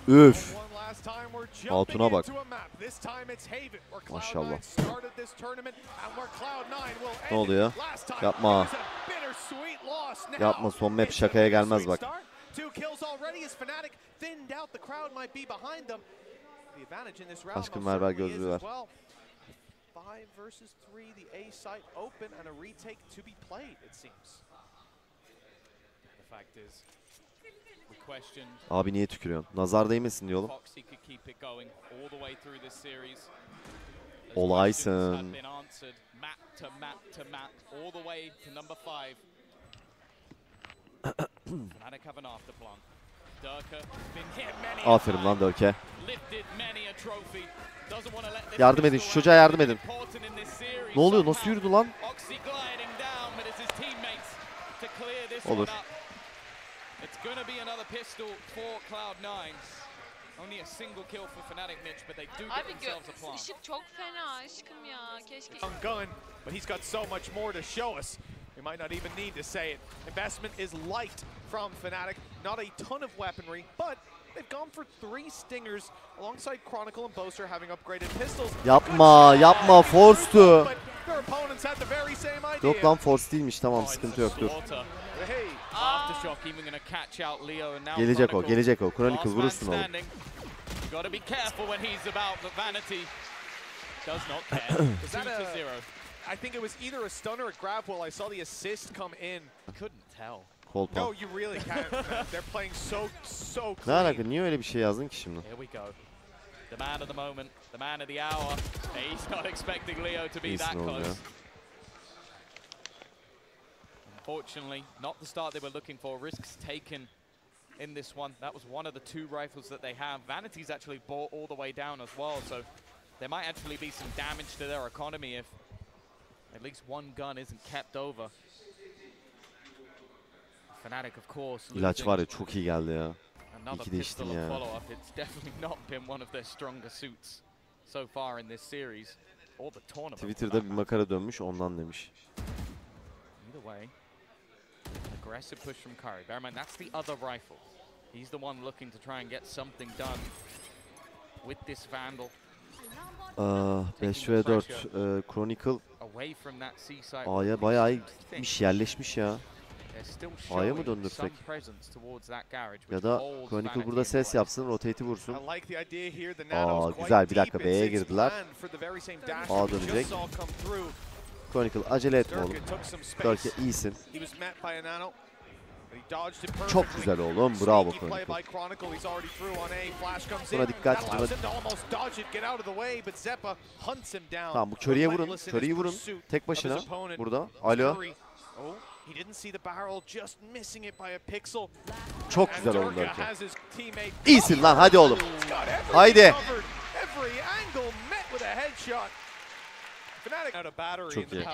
Üf. Altına bak. Maşallah. Ne oluyor? Yapma. Yapma, son map şakaya gelmez bak. Aşkım ver gözlüğü ver. Abi niye tükürüyorsun? Nazar değmesin diyor oğlum. Olaysın. Aferin lan Dörke. Yardım edin, şu çocuğa yardım edin. Ne oluyor? Nasıl yürüdü lan? Olur. Abi ışık çok fena aşkım ya. Keşke. But he's got so much more to show us. We might not even need to say it. Investment is light from Fnatic. Not a ton of weaponry, but they've gone for 3 stingers alongside Chronicle and Boaster having upgraded pistols. Yapma, yapma, force'tu. Yok lan, force değilmiş, tamam, sıkıntı yok, dur. Gelecek o, gelecek o. Chronicle vurursun oğlum. I think it was either a stun or a grab while I saw the assist come in. Couldn't tell. Kolpa. No, you really can't. They're playing so Ne clean. alaka? Niye öyle bir şey yazdın ki şimdi? Here we go. The man of the moment, the man of the hour. He's not expecting Leo to be that close. Unfortunately, not the start they were looking for. Risks taken in this one. That was one of the 2 rifles that they have. Vanity's actually bought all the way down as well, so there might actually be some damage to their economy if at least one gun isn't kept over. Fnatic, of course. İlaç var ya, çok iyi geldi ya. İyi ki değiştin ya. It's definitely not been one of their stronger suits so far in this series or the tournament. Twitter'da bir makara dönmüş, ondan demiş. Either way, aggressive push from Curry. Bear in mind, that's the other rifle. He's the one looking to try and get something done with this Vandal. 5v4 Chronicle A'ya bayağı gitmiş, yerleşmiş ya. A'ya mı döndürsek? Ya da Chronicle burada ses yapsın, rotate'i vursun. Güzel, bir dakika, B'ye girdiler. A dönecek. Chronicle acele etme oğlum. Dörke iyisin. Çok güzel oğlum, bravo Chronicle. Buna dikkat. Tamam, bu Curry'e vurun, Curry'i vurun. Tek başına burada. Alo. Çok güzel oğlum Dörke. İyisin lan, hadi oğlum. Haydi. Çok iyi.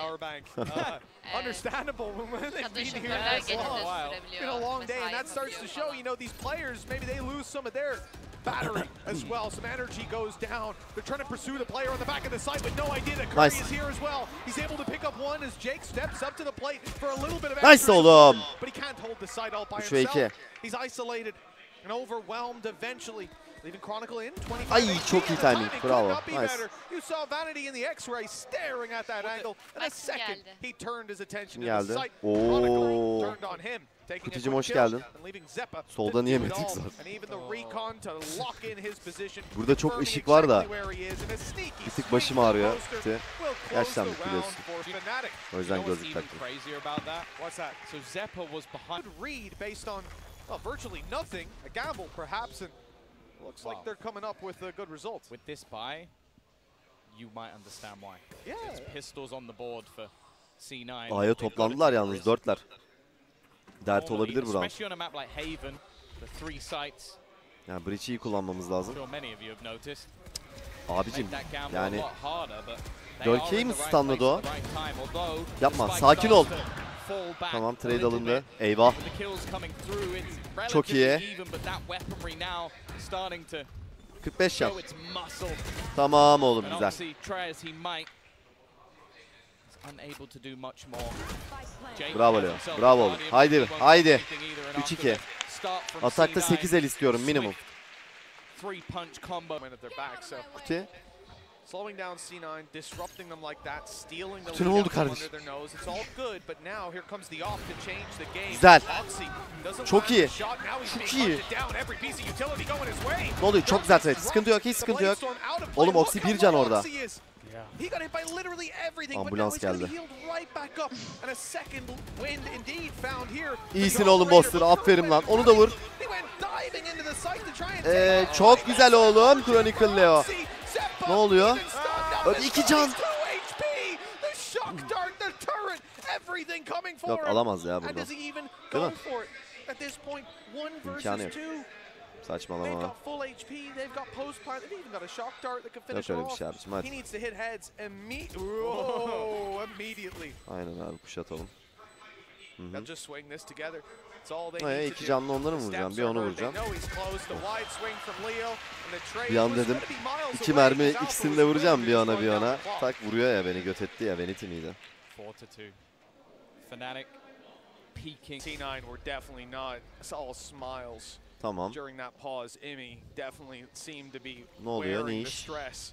Understandable when they've been here this long. It's been a long day, and that starts to show. You know, these players, maybe they lose some of their battery as well. Some energy goes down. They're trying to pursue the player on the back of the site, but no idea that Curry is here as well. He's able to pick up one as Jake steps up to the plate for a little bit of extra oğlum. But he can't hold the site all by himself. He's isolated and overwhelmed eventually. Ay, çok iyi timing. Bravo. Nice. Kim geldi? Ooo. Kutucum hoş geldin. Soldan yemedik zaten. Burada çok ışık var da bir tık başım ağrıyor. Gerçekten biliyorsun. O yüzden gözlük taktım. Looks like they're coming up with a good result. With this buy, you might understand why. Yeah. It's pistols on the board for C9. A'ya toplandılar yalnız, 4'ler. Dert olabilir bu round. Especially on a map like Haven, the 3 sites. Yani Breach'i iyi kullanmamız lazım. Abicim yani Dörke'yi mi stunladı o? Yapma, sakin ol. Tamam, trade alındı. Eyvah. Çok iyi. 45 can. Tamam oğlum, güzel. Bravo Leo. Bravo oğlum. Haydi, haydi. 3-2. Atakta 8 el istiyorum minimum. Kuti. Slowing down C9, disrupting them like that, stealing the Kutu ne lead oldu out from kardeşim? under their nose. It's all good, but now here comes the off to change the game. Güzel. Oxy doesn't Çok land iyi. the shot. Now he's Çok being iyi. hunted down. Every piece of utility going his way. Ne oluyor? Çok güzel trade. Sıkıntı yok, hiç sıkıntı yok. Oğlum Oxy bir can orada. He got hit by literally everything, but Ambulans now he's geldi. healed right back up. And a second wind indeed found here. İyisin oğlum Boster. Aferin lan. Onu da vur. He went diving into the site to try and take Çok güzel oğlum Chronicle Leo. Ne oluyor? 2 can. Yok alamaz ya burada. Değil mi? İmkanı yok. Saçmalama. Yok öyle bir şey abicim hadi. Aynen abi kuşatalım. Hayır, 2 canlı onları mı vuracağım? Bir onu vuracağım. Bir an dedim 2 mermi ikisini de vuracağım bir ona bir ona. Tak vuruyor ya beni göt etti ya Vanity miydi? Fnatic peeking. C9 were definitely not all smiles. Tamam. During that pause, Imi definitely seemed to be Ne oluyor ne wearing the iş? stress.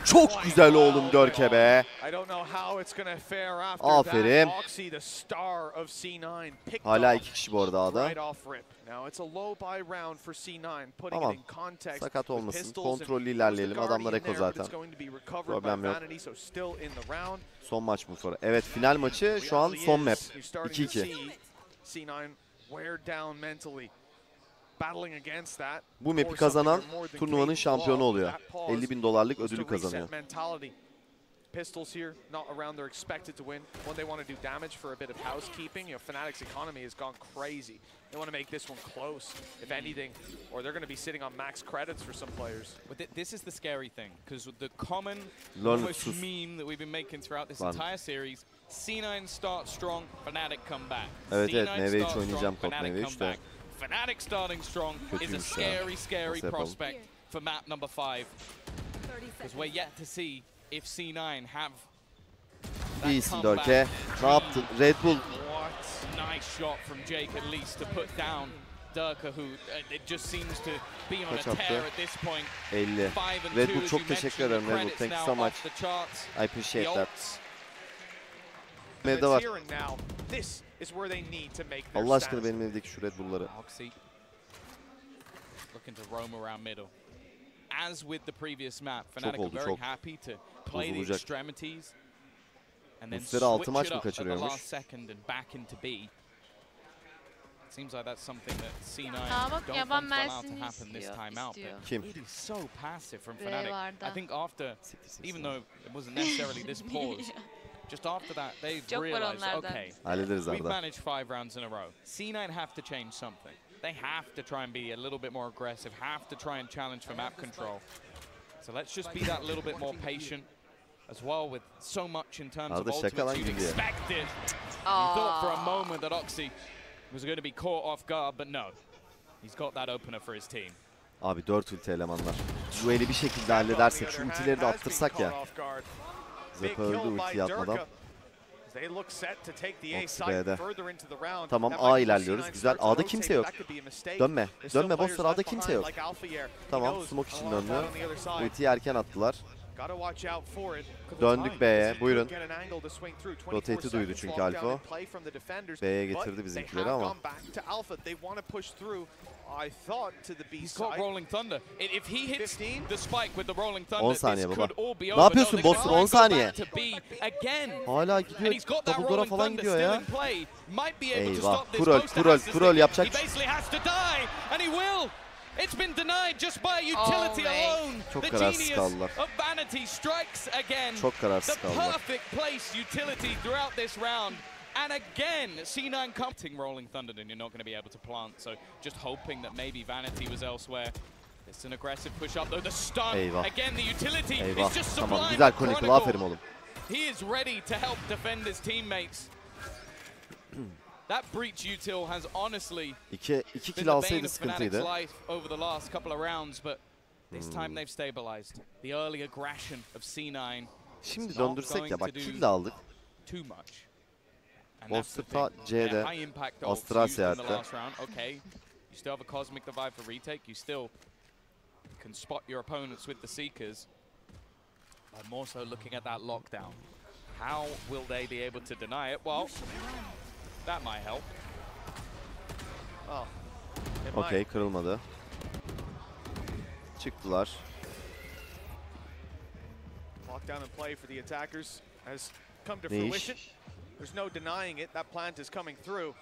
Çok güzel oğlum Görke be. I don't know how it's gonna fare after Aferin. that. Oxy, the star of C9, picked Hala off 2 kişi bu arada A'da. right off rip. Now it's a low buy round for C9, putting Tamam. it in context. Sakat with olmasın. pistols Kontrollü and ilerleyelim. there's a Adamlar guardian eko there, but zaten. it's going to be recovered Problem by yok. Vanity, so still in the round. Son maç bu sonra. Evet final maçı şu an son map. You're starting to 2-2. see C9 wear down mentally. Battling against that. Bu map'i kazanan turnuvanın şampiyonu oluyor. $50.000 ödülü kazanıyor. Pistols here, not around. They're expected to win. When they want to do damage for a bit of housekeeping, Fnatic's economy has gone crazy. They want to make this one close, if anything, or they're going to be sitting on max credits for some players. But this is the scary thing, because the common almost meme that we've been making throughout this entire series, C9 start strong, Fnatic come back. Evet evet C9 meyve 3 start oynayacağım strong, kod meyve Fnatic 3 come de. back. Fnatic starting strong is a scary Nasıl yapalım? prospect for map number 5. Because we're yet to see if C9 have İyisin Dörke. Ne yaptın? Red Bull. Nice shot from Jake at least to put down Durka, who it just seems to be on a tear at this point. 50. Red Bull çok teşekkür ederim Red Bull. Thank you so much. I appreciate that. Evde var. Allah aşkına benim evdeki şu Red Bull'ları. Looking to roam around middle. As with the previous map, Fnatic are very happy to play the extremities and then switch it up at the last second and back into B. Seems like that's something that C9 don't want to happen this time out. Kim? It is so passive from Fnatic. I think after, even though it wasn't necessarily this pause, just after that they've realized, okay, we've managed 5 rounds in a row. C9 have to change something. They have to try and be a little bit more aggressive, have to try and challenge for map control. So let's just be that little bit more patient as well with so much in terms of ultimates you'd expected. You thought for a moment that Oxy was going to be caught off guard, but no. He's got that opener for his team. Abi 4 ulti elemanlar. Bu eli bir şekilde halledersek, şu ultileri de attırsak ya. Zepa öldü ultiyi atmadan. Oxy B'de. Tamam A ilerliyoruz. Güzel. A'da kimse yok. Dönme. Dönme Boster, A'da kimse yok. Tamam smoke için dönüyor. Ultiyi erken attılar. Döndük B'ye. Buyurun. Rotate'i duydu çünkü Alfa. B'ye getirdi bizimkileri ama. He's got Rolling Thunder. If he hits the spike with the Rolling 10 Thunder, saniye this baba. could all be Ne over. yapıyorsun Boster? 10 saniye. Hala And gidiyor. he's got that Double door'a Rolling falan Thunder gidiyor still ya. in play. Might be able to Eyvah. stop this Kurol, close to Kurol, Hass's Kurol thing. yapacak. He basically has to die, and he will. It's been denied just by utility alone. Çok The kararsız genius kaldılar. of Vanity strikes again. Çok kararsız The kaldılar. perfect place utility throughout this round. And again, C9 coming Rolling Thunder, and you're not going to be able to plant. So just hoping that maybe Vanity was elsewhere. It's an aggressive push up though. The stun. Eyvah. Again, the utility Eyvah. is just Tamam sublime. güzel Chronicle, aferin oğlum. He is ready to help defend his teammates. That breach util has honestly 2 been kill the bane alsaydı of Fnatic's sıkıntıydı. life over the last couple of rounds, but this time they've stabilized. The early aggression of C9. Şimdi döndürsek ya bak kill de aldık. Too much. Boster ta C'de. Astral seyahatte. still have a cosmic divide for retake. You still can spot your opponents with the seekers. But more so looking at that lockdown. How will they be able to deny it? Well, that might help. Okey, kırılmadı. Çıktılar. Lockdown in play for the attackers has come to fruition. There's no denying it. That plant is coming through.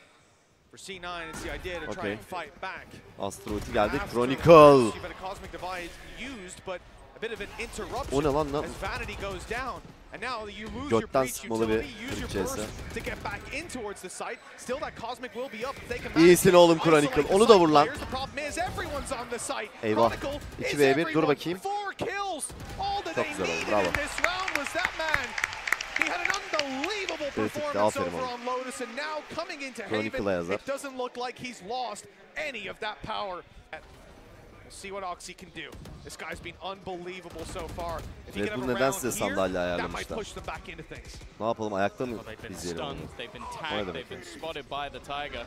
For C9, it's the idea to try and fight back. Astro ulti geldi. Chronicle. You've had a cosmic divide used, but a bit of an interruption O ne lan? as Vanity goes down. And now you lose your Gökten breach sıkmalı utility, bir use your Türkçesi. burst to get back in towards the site. Still that cosmic will be up. They can İyisin oğlum Chronicle. Onu da vur lan. The problem is everyone's on the site. Eyvah. Chronicle is 2v1 dur everyone. bakayım. 4 kills. All that Çok they güzel oldu, needed bravo. in this round was that man. He had an unbelievable performance aferin over ona. on Lotus, and now coming into Chronicle'a Haven, yazar. it doesn't look like he's lost any of that power. We'll see what Oxy can do. This guy's been unbelievable so far. If he Red can Bull have a neden round size here, sandalye that might ayarlamışlar? push them back into things. Ne yapalım, ayakta mı They've been izleyelim onu? stunned, they've been tagged, they've been spotted by the Tiger.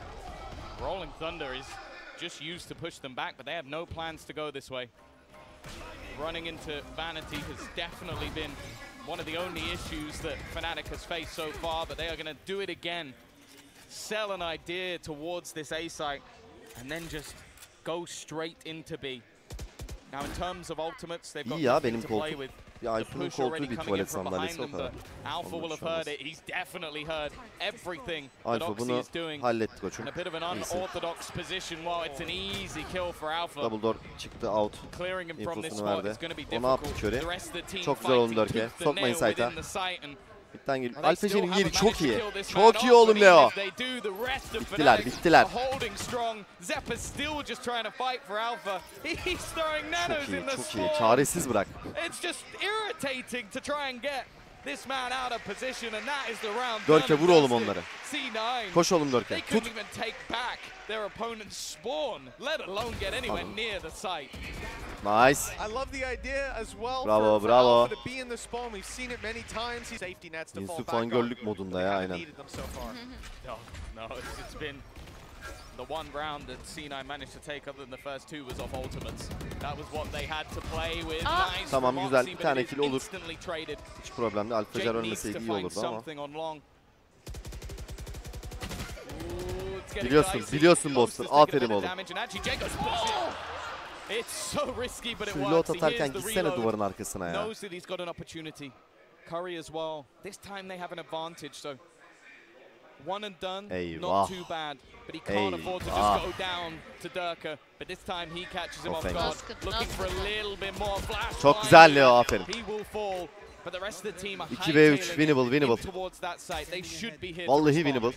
Rolling Thunder is just used to push them back, but they have no plans to go this way. Running into Vanity has definitely been one of the only issues that Fnatic has faced so far, but they are going to do it again. Sell an idea towards this A site, and then just go straight into B. Now in terms of ultimates, they've got nothing to play with. Ya Alfa'nın koltuğu bir tuvalet sandalyesi o kadar. Alpha will have heard it. He's definitely heard everything that Alfa Oxy bunu is doing. halletti koçum. In a bit of an İyisin. unorthodox position. Well, it's an easy kill for Alpha. Double door çıktı, out. Clearing him from this İnfosunu spot verdi. is going to be O ne yaptı difficult. Curry? The rest of the team Çok güzel oğlum fighting Dörke. tooth and Sokmayın nail site'a. within the site and Bitten geliyor. they Alfa still J'nin haven't yeri çok managed to iyi. kill this Çok man iyi off, oğlum but even Leo. if they do, the rest of Bittiler, Fnatic bittiler. are holding strong. Zeppa's still just trying to fight for Alpha. He's throwing nanos Çok iyi, in the çok iyi. spawn. Çaresiz bırak. It's just irritating to try and get this man out of position, and that is the round. Dörke done vur and oğlum dusted. onları. C9. Koş oğlum They Dörke. couldn't Tut. even take back their opponent's spawn, let alone get anywhere near the site. Nice. I love the idea as well. Bravo, for bravo. Alpha to be in the spawn. We've seen it many times. He's safety nets to fall Yusuf back on. Angörlük modunda ya, aynen. Needed them so far. No, it's been the one round that C9 managed to take other than the first two was off ultimates. That was what they had to play with. Nice Tamam, from güzel. Oxy, Bir but tane it is kill olur. instantly traded. Hiç problem değil. Alfa J Jake needs to ölmeseydi iyi find olurdu ama. something on long. Biliyorsun Boston. Aferin oğlum. It's so risky, but it Şu works. reload He atarken hears the gitsene reload. duvarın arkasına ya. Knows that he's got an opportunity. Curry as well. This time they have an advantage, so one and done, Eyvah. not too bad. But he can't afford to Eyvah. just go down to Durka. But this time he catches him off Offense. guard, looking for a little bit more flash. Çok güzel Leo, aferin. He will fall. But the rest of the team are 2v3, hightailing winnable. in towards that side. They should be here to Vallahi respond. winnable.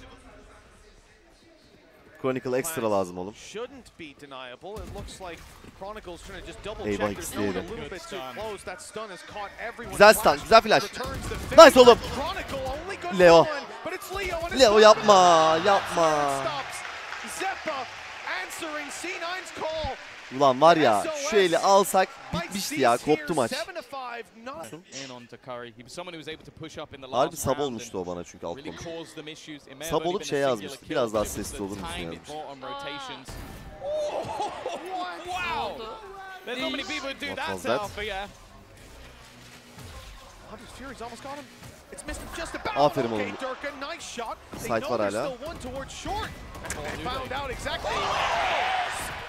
Chronicle ekstra lazım oğlum. Shouldn't be deniable. It looks like Chronicle's trying to just double Eyvah, check. ikisi They're de going a yedi. little bit too close. That stun has caught everyone. Güzel stun, güzel flash. Returns the Nice finish. oğlum. Chronicle only good Leo. for one, but it's Leo and it's Leo not. yapma, yapma. Stops. Zeppa answering C9's call. Ulan var ya, şu eli alsak bitmişti ya, koptu maç. In onto Curry. He was someone who was able to push up in the Harbi last sab round olmuştu and o bana çünkü alt really konuş. caused them issues. It may have Sab only olup been şey a yazmış, singular biraz kill, daha but it was sesli the olur musun time it yazmış. brought on rotations. Wow. There's not many people who do What that was to that? Alpha, yeah. Fury's almost got him. It's missed him just about. Aferin Okay, oğlum. Durka, nice shot. They Site know var there's hala. still one towards short. And found out exactly.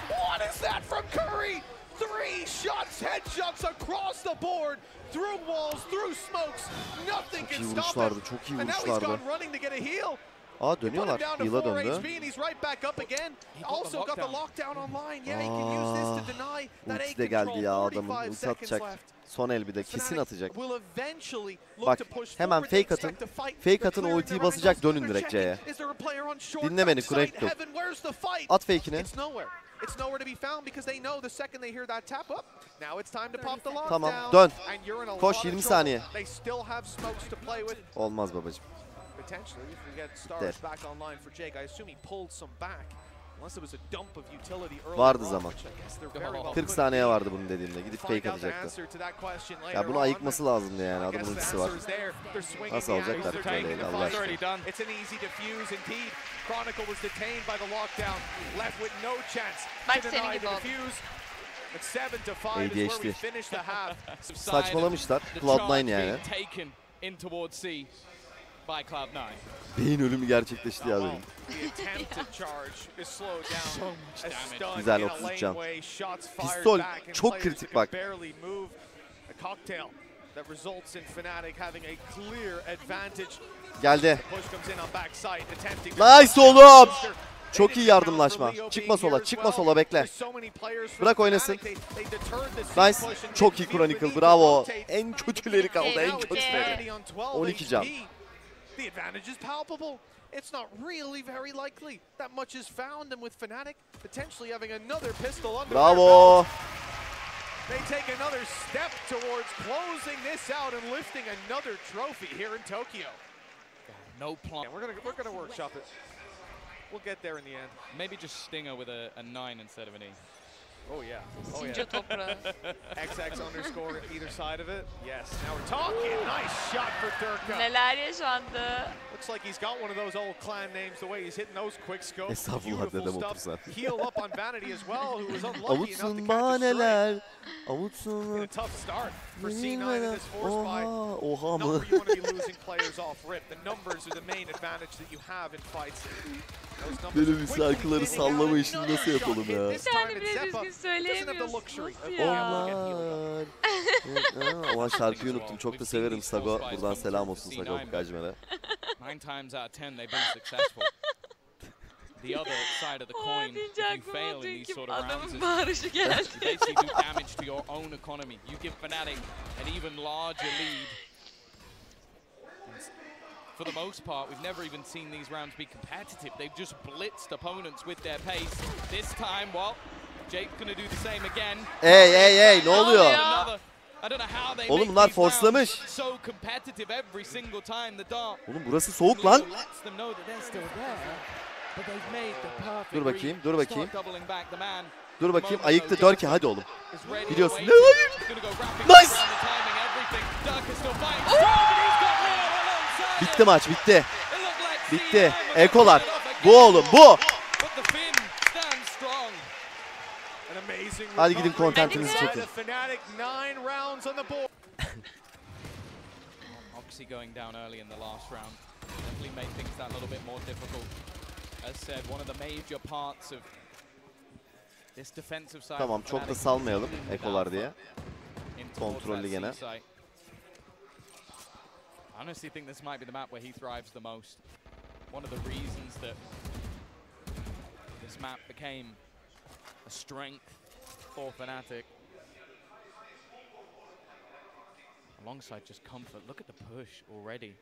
What is that from Curry? 3 shots, headshots across the board. Through walls, through smokes. Nothing Çok can iyi stop vuruşlardı, him. çok iyi And now he's vuruşlardı. gone running to get a heal. Aa, Put him dönüyorlar. down to Heal'a 4 döndü. HP and he's right back up again. He got the Also got the lockdown online. Yeah, he can use this to deny that Ulti A de geldi control. ya 45 adamın. Ulti seconds atacak. left. Son el bir de kesin atacak. Will eventually look Bak, to push hemen forward. They fake atın. expect to fight. Fake They're atın, clearing ultiyi their basacak, angles. dönün They're direkt checking. C'ye. Is there a player on short? Dinle beni, Backside Connecto. heaven, where's the fight? At fake'ini. It's nowhere. It's nowhere to be found because they know the second they hear that tap up, now it's time to pop the lockdown. Tamam, dön. And you're in a Koş, lot of 20 trouble. saniye. They still have smokes to play with. Olmaz babacım. Potentially, if we get stars Dead. back online for Jake, I assume he pulled some back Vardı zaman. 40 saniye vardı bunun dediğimde. Gidip fake atacaktı. Ya bunu ayıkması lazımdı yani. Adamın ultisi var. Nasıl alacaklar böyle Allah aşkına. Bak senin gibi oldu. ADHD. Saçmalamışlar. Cloud9 yani. Beyin ölümü gerçekleşti ya benim. Güzel 33 can. Pistol çok kritik bak. Geldi. Nice oğlum. Çok iyi yardımlaşma. Çıkma sola, çıkma sola, bekle. Bırak oynasın. Nice. Çok iyi Chronicle, bravo. En kötüleri kaldı, en kötüleri. 12 can. It's not really very likely that much is found, and with Fnatic potentially having another pistol under bravo. They take another step towards closing this out and lifting another trophy here in Tokyo. No plan. We're gonna workshop it. We'll get there in the end. Maybe just Stinger with a 9 instead of an E. Oh yeah. Oh yeah. XX underscore either side of it. Yes. Now we're talking. Nice shot for Durka. Neler yaşandı? Looks like he's got one of those old clan names. The way he's hitting those quick scopes. Estağfurullah dedem otursa. Heal up on Vanity as well, who was unlucky Avutsun enough to bahaneler. Avutsun. a tough start for C9 in this force by. Oha mı? You want to be losing players off rip. The numbers are the main advantage that you have in fights. Benim şarkıları sallama işini nasıl yapalım ya? Bir tane bile düzgün söyleyemiyorsunuz ya. Onlar. Ama şarkıyı unuttum. Çok da severim Sago. Buradan selam olsun Sago Gajmer'e. 9 times out of 10 they've been successful. The other side of the coin, if you fail in these sort of rounds, you basically do damage to your own economy. You give Fnatic an even larger lead. For the most part, we've never even seen these rounds be competitive. They've just blitzed opponents with their pace. This time, well, Jake's gonna do the same again. Hey, ne oluyor? I don't know how they oğlum bunlar forslamış. So competitive every single time the dart. Oğlum burası soğuk lan. Dur bakayım. Dur bakayım. Ayıktı Dörke, hadi oğlum. Biliyorsun. Ne hayır? Nice. Bitti maç, bitti. Bitti. Ekolar. Bu oğlum, bu. Hadi gidin kontentinizi çekin. Obviously going down early in the last round definitely made things that a little bit more difficult. As said, one of the major parts of this defensive side. Tamam, çok da salmayalım ekolar diye. Kontrollü gene. I honestly think this might be the map where he thrives the most. One of the reasons that this map became a strength for Fnatic. Alongside just comfort, look at the push already.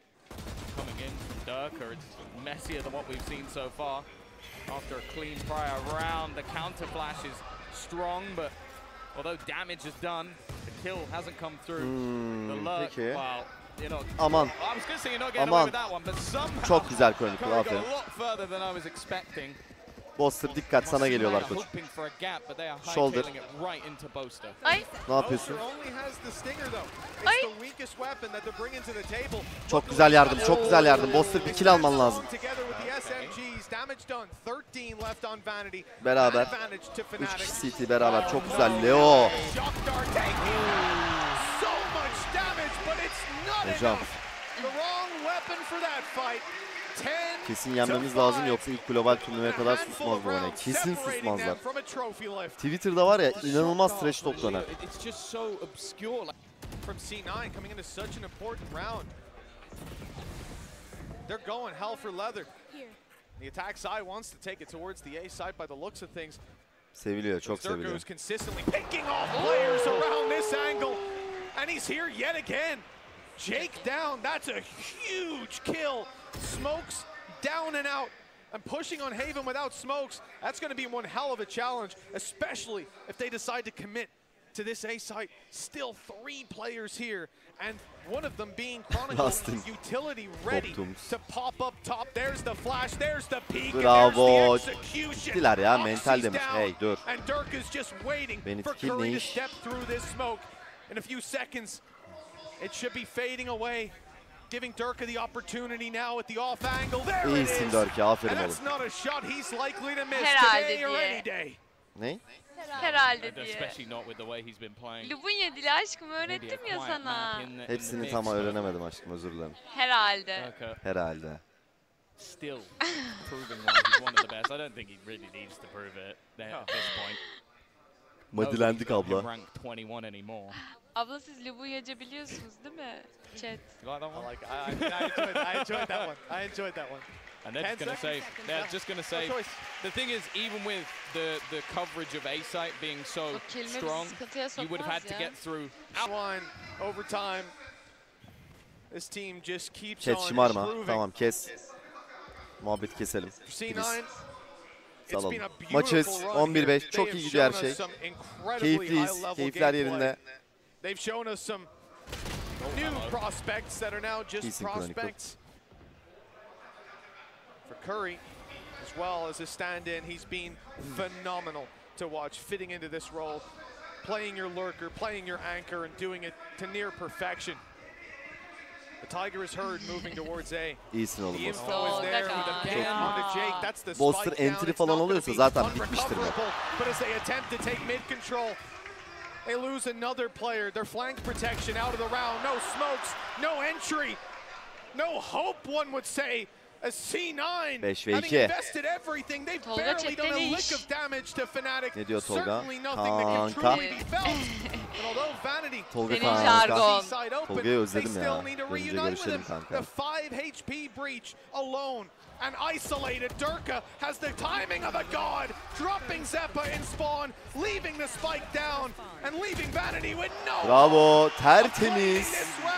Coming in from Durka, it's messier than what we've seen so far. After a clean prior round, the counter flash is strong, but although damage is done, the kill hasn't come through. The lurk, well, you know, aman, I was going to say you're not getting away with that one, but somehow çok güzel Chronicle, aferin. a lot further than I was expecting. Boster dikkat, sana geliyorlar koç. Shoulder. Ay. Ne yapıyorsun? Ay. Çok güzel yardım, çok güzel yardım. Boster bir kill alman lazım. Beraber. 3 kişi CT beraber. Çok güzel. Leo. Hocam. Kesin yenmemiz lazım, yoksa ilk global turnuvaya kadar susmaz bu oyuna. Kesin susmazlar. Twitter'da var ya, inanılmaz trash talk döner. They're going hell for leather. The attack side wants to take it towards the A side by the looks of things. Seviliyor, çok seviliyor. Durka consistently picking off players around this angle, and he's here yet again. Jake down, that's a huge kill. Smokes down and out. And pushing on Haven without smokes, that's going to be one hell of a challenge, especially if they decide to commit to this A site. Still 3 players here, and one of them being Chronicle utility ready to pop up top. There's the flash, there's the peek, Bravo. and there's the execution. Gittiler ya, mental demiş. Hey dur. And Dirk is just waiting for Curry to step through this smoke. In a few seconds, it should be fading away. Giving Dirk the opportunity now at the off angle. There it is. İyisin Dirk, aferin And oğlum. that's not a shot he's likely to miss Herhalde today or diye. any day. Ne? Herhalde diye. Especially not with the way he's been playing. Lubunya dili aşkım öğrettim ya sana. Hepsini tam öğrenemedim aşkım, özür dilerim. Herhalde. Herhalde. Still proving why he's one of the best. I don't think he really needs to prove it at this point. Madilendik abla. Rank 21 anymore. Abla siz Lubunyaca biliyorsunuz değil mi? Chat. You like that one? I enjoyed that one. I enjoyed that one. And they're just going to say, the thing is, even with the coverage of A site being so strong, you would have had to get through. One overtime. This team just keeps Chat on şımarma. improving. Tamam kes. Muhabbet keselim. C9. Salalım. Maçız 11-5. Çok iyi gidiyor her şey. Keyifliyiz. Keyifler yerinde. They've shown us some new prospects that are now just prospects. For Curry, as well as a stand-in, he's been phenomenal to watch, fitting into this role, playing your lurker, playing your anchor, and doing it to near perfection. The Tiger is heard moving towards A. İyisin oğlum. The info is there with a ban onto Jake. That's the Bolster spike down. entry It's falan not oluyorsa gonna be zaten bitmiştir bu. unrecoverable, but as they attempt to take mid control, they lose another player. Their flank protection out of the round. No smokes, no entry, no hope, one would say. As C9 having invested everything, they've barely done a lick of damage to Fnatic. Ne diyor Tolga? Certainly nothing that can truly be felt. And although Vanity Tolga jargon. Tolga'yı özledim ya. Önce görüşelim kanka. The 5 HP breach alone and isolated. Durka has the timing of a god, dropping Zeppa in spawn, leaving the spike down and leaving Vanity with no. Bravo, tertemiz.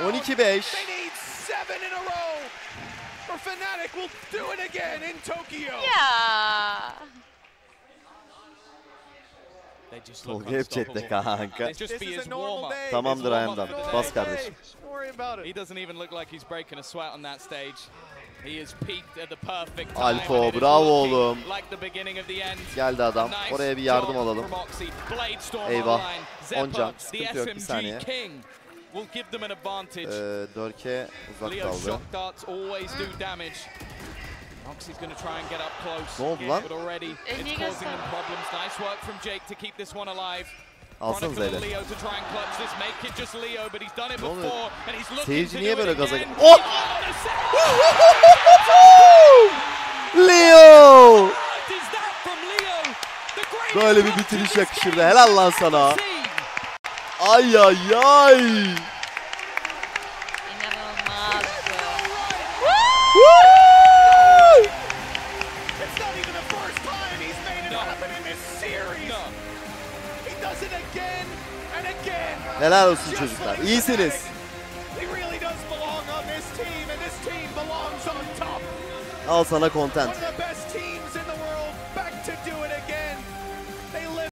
12-5. They need 7 in a row. Or Fnatic will do it again in Tokyo. Ya. Tolga hep chatte kanka. Day. Tamamdır ayağımdan. Bas kardeşim. He doesn't even look like he's breaking a sweat on that stage. He is peaked at the perfect time. Alfo, bravo oğlum. Like the beginning of the end. Geldi adam. Oraya bir yardım alalım. Eyvah. 10 can. Sıkıntı yok, bir saniye. Will give them an advantage. Dörke uzak Leo kaldı. shock darts always do damage. Roxy's going to try and get up close. Ne oldu lan? But already it's causing them problems. Nice work from Jake to keep this one alive. Alsanıza hele. Leo to try and clutch this. Make it just Leo, but he's done it before and he's looking Seyirci to niye do böyle it gaza again. Oh! Leo! Is that from Leo? The greatest Böyle bir bitiriş yakışırdı. Helal lan sana. Ay ay ay. İnanılmaz. It's not even the first time he's made it happen in this series. He does it again and again. Helal olsun çocuklar. İyisiniz. He really does belong on this team, and this team belongs on top. Al sana content. One of the best teams in the world, back to do it again. They live